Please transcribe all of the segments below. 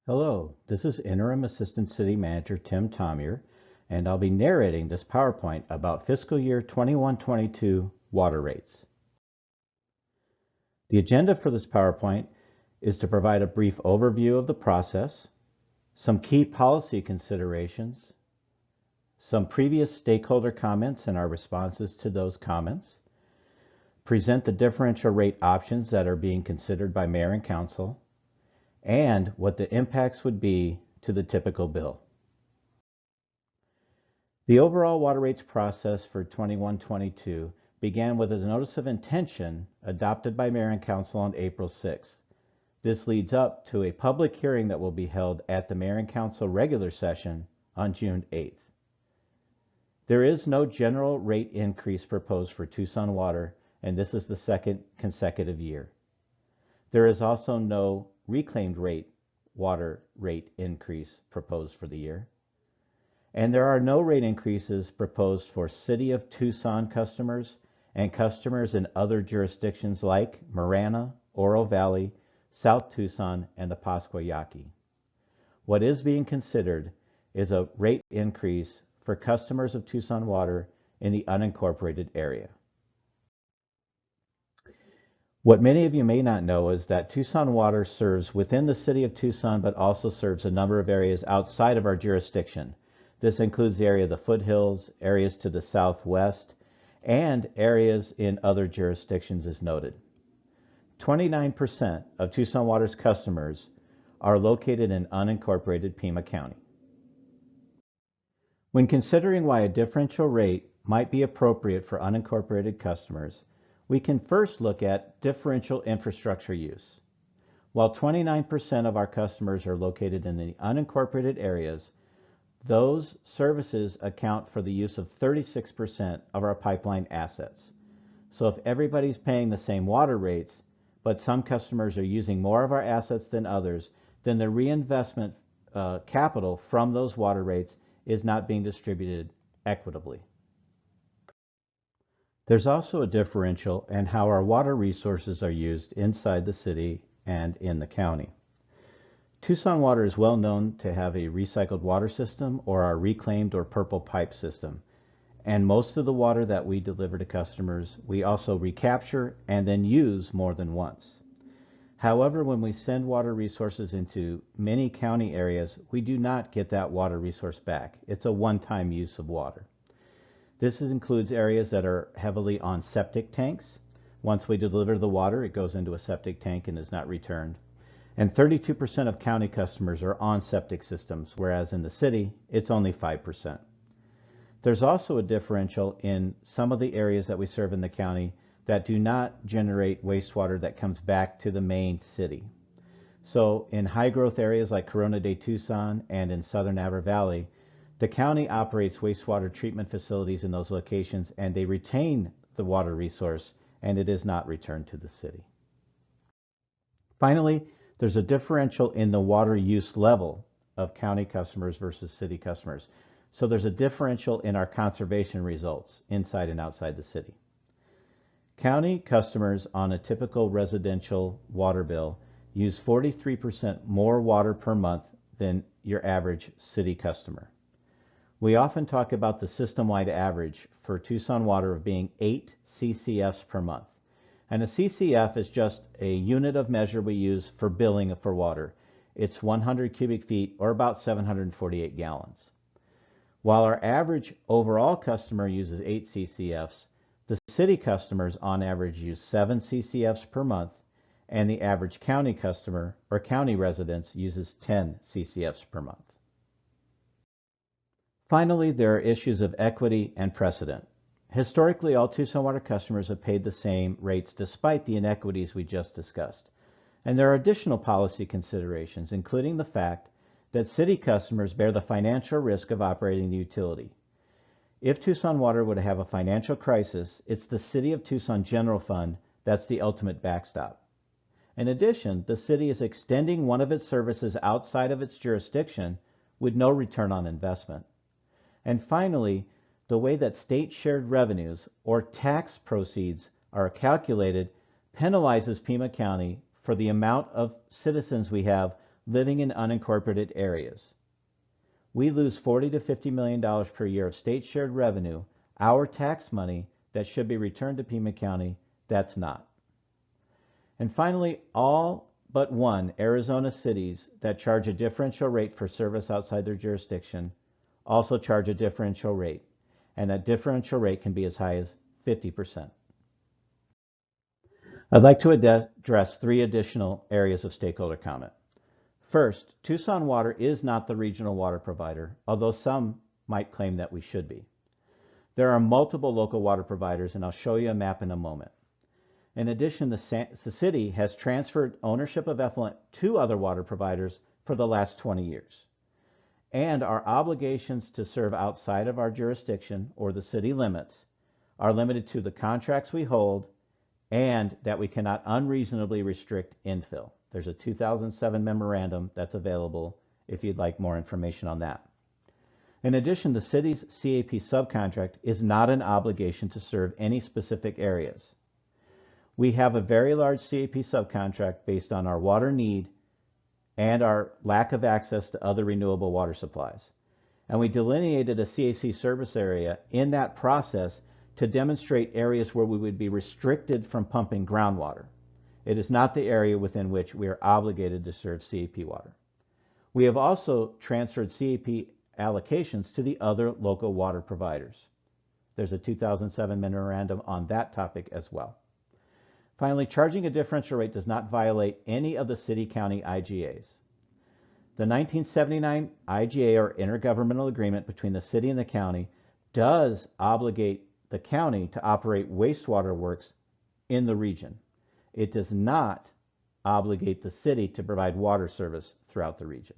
Hello, this is Interim Assistant City Manager Tim Tomier, and I'll be narrating this PowerPoint about fiscal year 21-22 water rates. The agenda for this PowerPoint is to provide a brief overview of the process, some key policy considerations, some previous stakeholder comments and our responses to those comments, present the differential rate options that are being considered by Mayor and Council, and what the impacts would be to the typical bill. The overall water rates process for 21-22 began with a notice of intention adopted by Mayor and Council on April 6th. This leads up to a public hearing that will be held at the Mayor and Council regular session on June 8th. There is no general rate increase proposed for Tucson Water, and this is the second consecutive year. There is also no reclaimed water rate increase proposed for the year. And there are no rate increases proposed for City of Tucson customers and customers in other jurisdictions like Marana, Oro Valley, South Tucson, and the Pascua Yaqui. What is being considered is a rate increase for customers of Tucson Water in the unincorporated area. What many of you may not know is that Tucson Water serves within the City of Tucson, but also serves a number of areas outside of our jurisdiction. This includes the area of the foothills, areas to the southwest, and areas in other jurisdictions as noted. 29% of Tucson Water's customers are located in unincorporated Pima County. When considering why a differential rate might be appropriate for unincorporated customers, we can first look at differential infrastructure use. While 29% of our customers are located in the unincorporated areas, those services account for the use of 36% of our pipeline assets. So if everybody's paying the same water rates, but some customers are using more of our assets than others, then the reinvestment capital from those water rates is not being distributed equitably. There's also a differential in how our water resources are used inside the city and in the county. Tucson Water is well known to have a recycled water system or our reclaimed or purple pipe system. And most of the water that we deliver to customers, we also recapture and then use more than once. However, when we send water resources into many county areas, we do not get that water resource back. It's a one-time use of water. This includes areas that are heavily on septic tanks. Once we deliver the water, it goes into a septic tank and is not returned. And 32% of county customers are on septic systems, whereas in the city, it's only 5%. There's also a differential in some of the areas that we serve in the county that do not generate wastewater that comes back to the main city. So in high growth areas like Corona de Tucson and in southern Navajo Valley, the county operates wastewater treatment facilities in those locations, and they retain the water resource, and it is not returned to the city. Finally, there's a differential in the water use level of county customers versus city customers. So there's a differential in our conservation results inside and outside the city. County customers on a typical residential water bill use 43% more water per month than your average city customer. We often talk about the system-wide average for Tucson Water of being 8 CCFs per month. And a CCF is just a unit of measure we use for billing for water. It's 100 cubic feet or about 748 gallons. While our average overall customer uses 8 CCFs, the city customers on average use 7 CCFs per month, and the average county customer or county residents uses 10 CCFs per month. Finally, there are issues of equity and precedent. Historically, all Tucson Water customers have paid the same rates despite the inequities we just discussed. And there are additional policy considerations, including the fact that city customers bear the financial risk of operating the utility. If Tucson Water would have a financial crisis, it's the City of Tucson General Fund that's the ultimate backstop. In addition, the city is extending one of its services outside of its jurisdiction with no return on investment. And finally, the way that state shared revenues or tax proceeds are calculated penalizes Pima County for the amount of citizens we have living in unincorporated areas. We lose $40 to $50 million per year of state shared revenue, our tax money that should be returned to Pima County, that's not. And finally, all but one Arizona cities that charge a differential rate for service outside their jurisdiction also charge a differential rate, and that differential rate can be as high as 50%. I'd like to address three additional areas of stakeholder comment. First, Tucson Water is not the regional water provider, although some might claim that we should be. There are multiple local water providers, and I'll show you a map in a moment. In addition, the city has transferred ownership of effluent to other water providers for the last 20 years. And our obligations to serve outside of our jurisdiction or the city limits are limited to the contracts we hold and that we cannot unreasonably restrict infill. There's a 2007 memorandum that's available if you'd like more information on that. In addition, the city's CAP subcontract is not an obligation to serve any specific areas. We have a very large CAP subcontract based on our water need and our lack of access to other renewable water supplies. And we delineated a CAC service area in that process to demonstrate areas where we would be restricted from pumping groundwater. It is not the area within which we are obligated to serve CAP water. We have also transferred CAP allocations to the other local water providers. There's a 2007 memorandum on that topic as well. Finally, charging a differential rate does not violate any of the city-county IGAs. The 1979 IGA, or Intergovernmental Agreement between the city and the county, does obligate the county to operate wastewater works in the region. It does not obligate the city to provide water service throughout the region.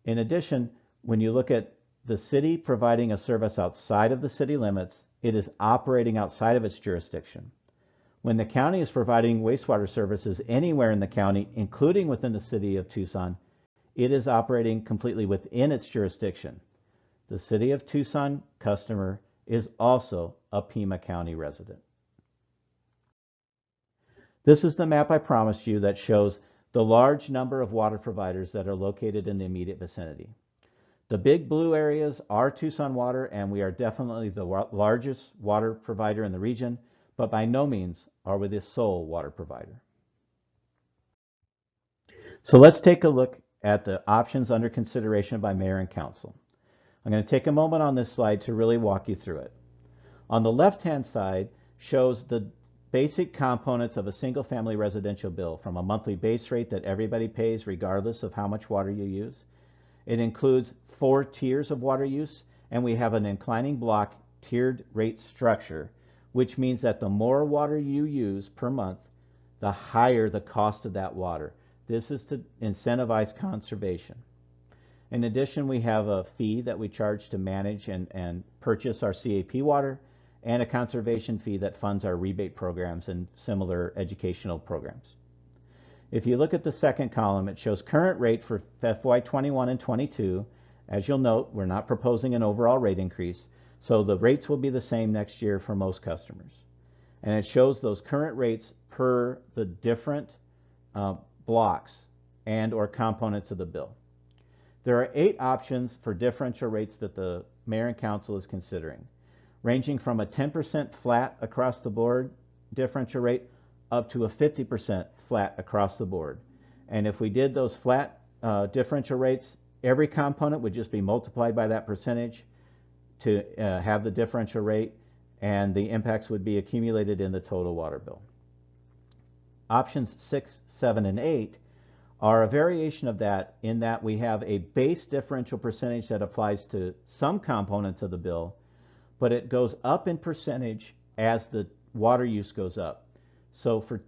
In addition, when you look at the city providing a service outside of the city limits, it is operating outside of its jurisdiction. When the county is providing wastewater services anywhere in the county, including within the city of Tucson, it is operating completely within its jurisdiction. The city of Tucson customer is also a Pima County resident. This is the map I promised you that shows the large number of water providers that are located in the immediate vicinity. The big blue areas are Tucson Water, and we are definitely the largest water provider in the region, but by no means are we the sole water provider. So let's take a look at the options under consideration by Mayor and Council. I'm going to take a moment on this slide to really walk you through it. On the left-hand side shows the basic components of a single-family residential bill, from a monthly base rate that everybody pays regardless of how much water you use. It includes 4 tiers of water use, and we have an inclining block tiered rate structure, which means that the more water you use per month, the higher the cost of that water. This is to incentivize conservation. In addition, we have a fee that we charge to manage and purchase our CAP water, and a conservation fee that funds our rebate programs and similar educational programs. If you look at the second column, it shows current rate for FY21 and 22. As you'll note, we're not proposing an overall rate increase, so the rates will be the same next year for most customers. And it shows those current rates per the different blocks and or components of the bill. There are 8 options for differential rates that the Mayor and Council is considering, ranging from a 10% flat across the board differential rate up to a 50% flat across the board. And if we did those flat differential rates, every component would just be multiplied by that percentage to have the differential rate, and the impacts would be accumulated in the total water bill. Options 6, 7, and 8 are a variation of that, in that we have a base differential percentage that applies to some components of the bill, but it goes up in percentage as the water use goes up. So for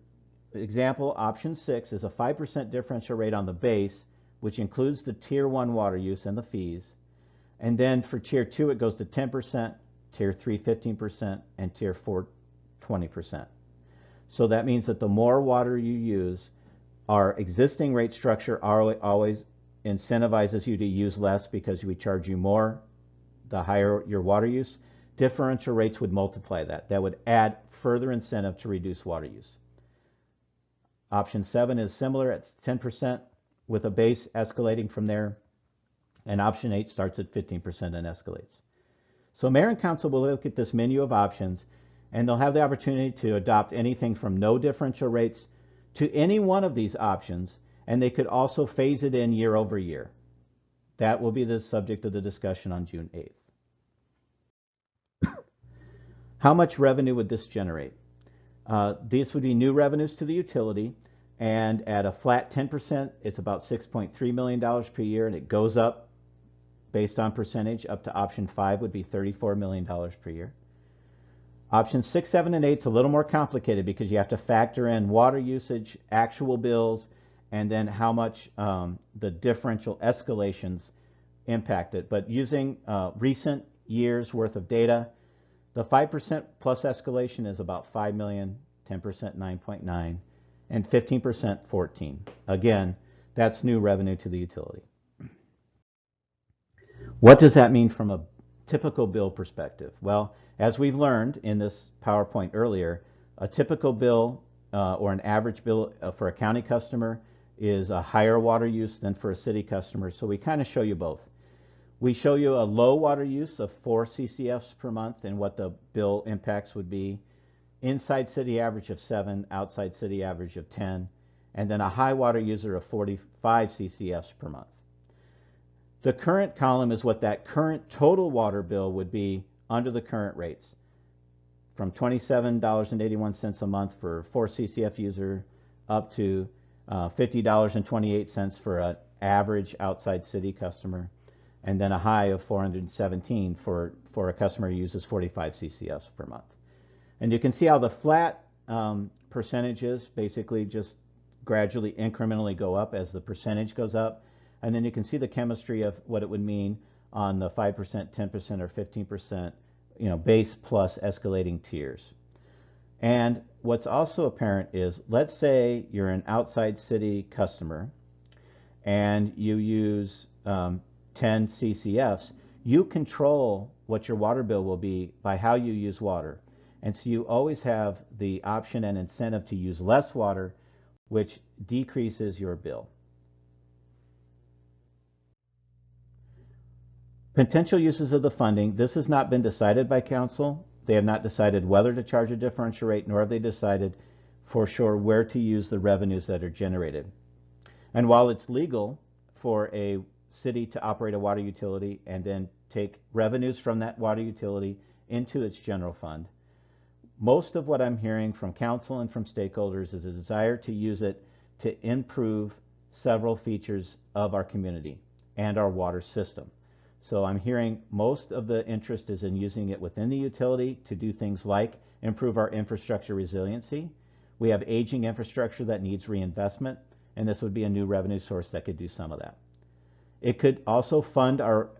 example, option 6 is a 5% differential rate on the base, which includes the tier 1 water use and the fees. And then for tier 2, it goes to 10%, tier 3, 15%, and tier 4, 20%. So that means that the more water you use, our existing rate structure always incentivizes you to use less because we charge you more the higher your water use. Differential rates would multiply that. That would add further incentive to reduce water use. Option 7 is similar at 10%. with a base escalating from there, and option 8 starts at 15% and escalates. So mayor and council will look at this menu of options, and they'll have the opportunity to adopt anything from no differential rates to any one of these options, and they could also phase it in year over year. That will be the subject of the discussion on June 8th. How much revenue would this generate? These would be new revenues to the utility, and at a flat 10%, it's about $6.3 million per year, and it goes up based on percentage. Up to option 5 would be $34 million per year. Options 6, 7, and 8 is a little more complicated because you have to factor in water usage, actual bills, and then how much the differential escalations impact it. But using recent years worth of data, the 5% plus escalation is about $5 million, 10% 9.9, and 15% 14. Again, that's new revenue to the utility. What does that mean from a typical bill perspective? Well, as we've learned in this PowerPoint earlier, a typical bill or an average bill for a county customer is a higher water use than for a city customer. So we kind of show you both. We show you a low water use of 4 CCFs per month and what the bill impacts would be. Inside city average of 7, outside city average of 10, and then a high water user of 45 CCFs per month. The current column is what that current total water bill would be under the current rates, from $27.81 a month for a 4 CCF user up to $50.28 for an average outside city customer, and then a high of $417 for a customer who uses 45 CCFs per month. And you can see how the flat percentages basically just gradually incrementally go up as the percentage goes up. And then you can see the chemistry of what it would mean on the 5%, 10%, or 15%, base plus escalating tiers. And what's also apparent is, let's say you're an outside city customer and you use 10 CCFs, you control what your water bill will be by how you use water. And so you always have the option and incentive to use less water, which decreases your bill. Potential uses of the funding. This has not been decided by council. They have not decided whether to charge a differential rate, nor have they decided for sure where to use the revenues that are generated. And while it's legal for a city to operate a water utility and then take revenues from that water utility into its general fund, most of what I'm hearing from council and from stakeholders is a desire to use it to improve several features of our community and our water system. So I'm hearing most of the interest is in using it within the utility to do things like improve our infrastructure resiliency. We have aging infrastructure that needs reinvestment, and this would be a new revenue source that could do some of that. It could also fund our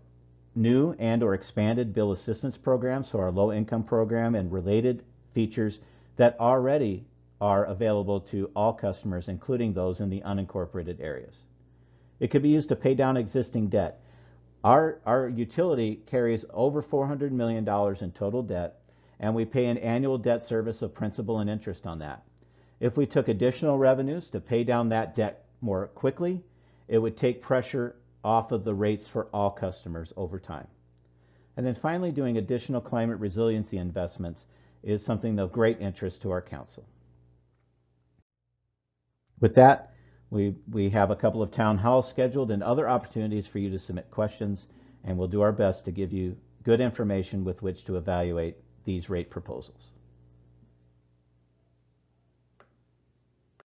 new and or expanded bill assistance program, so our low income program and related features that already are available to all customers, including those in the unincorporated areas. It could be used to pay down existing debt. Our utility carries over $400 million in total debt, and we pay an annual debt service of principal and interest on that. If we took additional revenues to pay down that debt more quickly, it would take pressure off of the rates for all customers over time. And then finally, doing additional climate resiliency investments is something of great interest to our council. With that, we have a couple of town halls scheduled and other opportunities for you to submit questions, and we'll do our best to give you good information with which to evaluate these rate proposals.